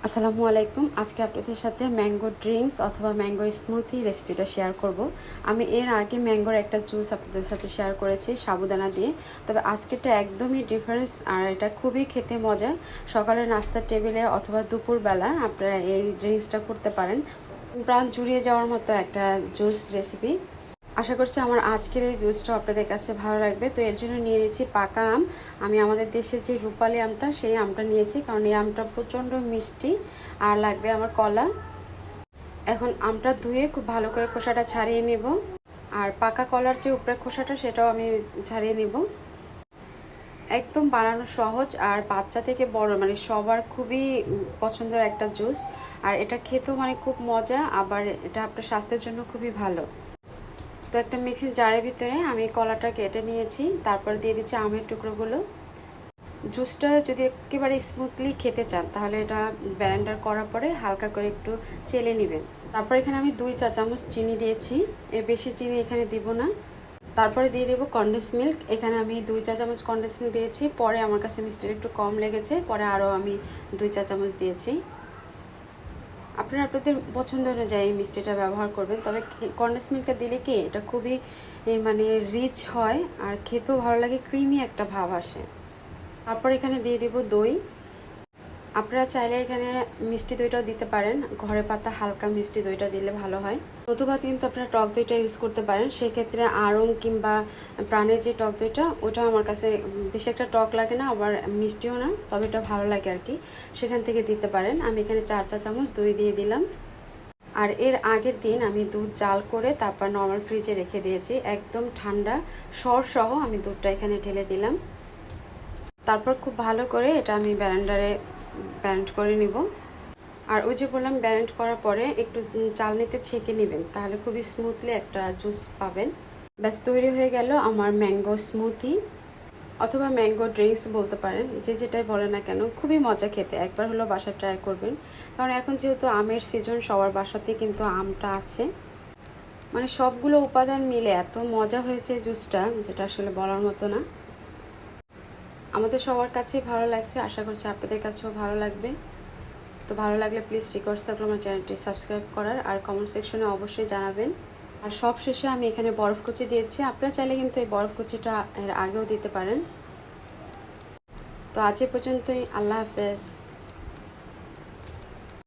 আসসালামু আলাইকুম। আজকে আপনাদের সাথে ম্যাঙ্গো ড্রিঙ্কস অথবা ম্যাঙ্গো স্মুথি রেসিপিটা শেয়ার করব। আমি এর আগে ম্যাঙ্গোর একটা জুস আপনাদের সাথে শেয়ার করেছি সাবুদানা দিয়ে, তবে আজকেরটা একদমই ডিফারেন্স আর এটা খুবই খেতে মজা। সকালের নাস্তার টেবিলে অথবা দুপুরবেলা আপনারা এই ড্রিঙ্কসটা করতে পারেন। প্রাণ জুড়িয়ে যাওয়ার মতো একটা জুস রেসিপি। আশা করছি আমার আজকের এই জুসটা আপনাদের কাছে ভালো লাগবে। তো এর জন্য নিয়ে নিয়েছি পাকা আম। আমি আমাদের দেশের যে রূপালি আমটা সেই আমটা নিয়েছি, কারণ এই আমটা প্রচণ্ড মিষ্টি। আর লাগবে আমার কলা। এখন আমটা ধুয়ে খুব ভালো করে খোসাটা ছাড়িয়ে নেব। আর পাকা কলার যে উপরের খোসাটা সেটাও আমি ছাড়িয়ে নেব। একদম বানানো সহজ আর বাচ্চা থেকে বড় মানে সবার খুবই পছন্দের একটা জুস। আর এটা খেতেও মানে খুব মজা, আবার এটা আপনার স্বাস্থ্যের জন্য খুবই ভালো। তো একটা মিক্সিং জারের ভিতরে আমি কলাটা কেটে নিয়েছি, তারপর দিয়ে দিচ্ছি আমের টুকরোগুলো। জুসটা যদি একেবারে স্মুথলি খেতে চান তাহলে এটা ব্লেন্ডার করার পরে হালকা করে একটু চেলে নেবেন। তারপর এখানে আমি 2 চা চামচ চিনি দিয়েছি, এর বেশি চিনি এখানে দিব না। তারপরে দিয়ে দেবো কনডেন্স মিল্ক। এখানে আমি 2 চা চামচ কনডেন্স মিল্ক দিয়েছি, পরে আমার কাছে মিষ্টিটা একটু কম লেগেছে, পরে আরও আমি 2 চা চামচ দিয়েছি। আপনারা আপনাদের পছন্দ অনুযায়ী মিষ্টিটা ব্যবহার করবেন, তবে কনডেন্স মিল্কটা দিলে কি এটা খুবই মানে রিচ হয় আর খেতেও ভালো লাগে, ক্রিমি একটা ভাব আসে। তারপর এখানে দিয়ে দিব দই। আপনারা চাইলে এখানে মিষ্টি দইটাও দিতে পারেন, ঘরে পাতা হালকা মিষ্টি দইটা দিলে ভালো হয়। নতুবা কিন্তু আপনারা টক দইটা ইউজ করতে পারেন, সেক্ষেত্রে আড়ং কিংবা প্রাণের যে টক দইটা ওটা আমার কাছে বেশি একটা টক লাগে না, আবার মিষ্টিও না, তবে এটা ভালো লাগে আর কি, সেখান থেকে দিতে পারেন। আমি এখানে 4 চা চামচ দই দিয়ে দিলাম। আর এর আগের দিন আমি দুধ জাল করে তারপর নর্মাল ফ্রিজে রেখে দিয়েছি, একদম ঠান্ডা সহ আমি দুধটা এখানে ঢেলে দিলাম। তারপর খুব ভালো করে এটা আমি ব্লেন্ডারে ব্লেন্ড করে নিব। আর ওই যে বললাম ব্লেন্ড করার পরে একটু চালনিতে ছেঁকে নেবেন, তাহলে খুবই স্মুথলি একটা জুস পাবেন। ব্যাস তৈরি হয়ে গেল আমার ম্যাঙ্গো স্মুথি অথবা ম্যাঙ্গো ড্রিঙ্কস বলতে পারেন, যে যেটাই বলে না কেন খুবই মজা খেতে। একবার হলো বাসায় ট্রাই করবেন, কারণ এখন যেহেতু আমের সিজন সবার বাসাতে কিন্তু আমটা আছে, মানে সবগুলো উপাদান মিলে এত মজা হয়েছে জুসটা যেটা আসলে বলার মতো না। আমাদের সবার কাছেই ভালো লাগছে, আশা করছি আপনাদের কাছেও ভালো লাগবে। তো ভালো লাগলে প্লিজ রিকোয়েস্ট থাকলো আমার চ্যানেলটি সাবস্ক্রাইব করার, আর কমেন্ট সেকশনে অবশ্যই জানাবেন। আর সব শেষে আমি এখানে বরফ কুচি দিয়েছি, আপনারা চাইলে কিন্তু এই বরফ কুচিটা এর আগেও দিতে পারেন। তো আজ এ পর্যন্তই, আল্লাহ হাফেজ।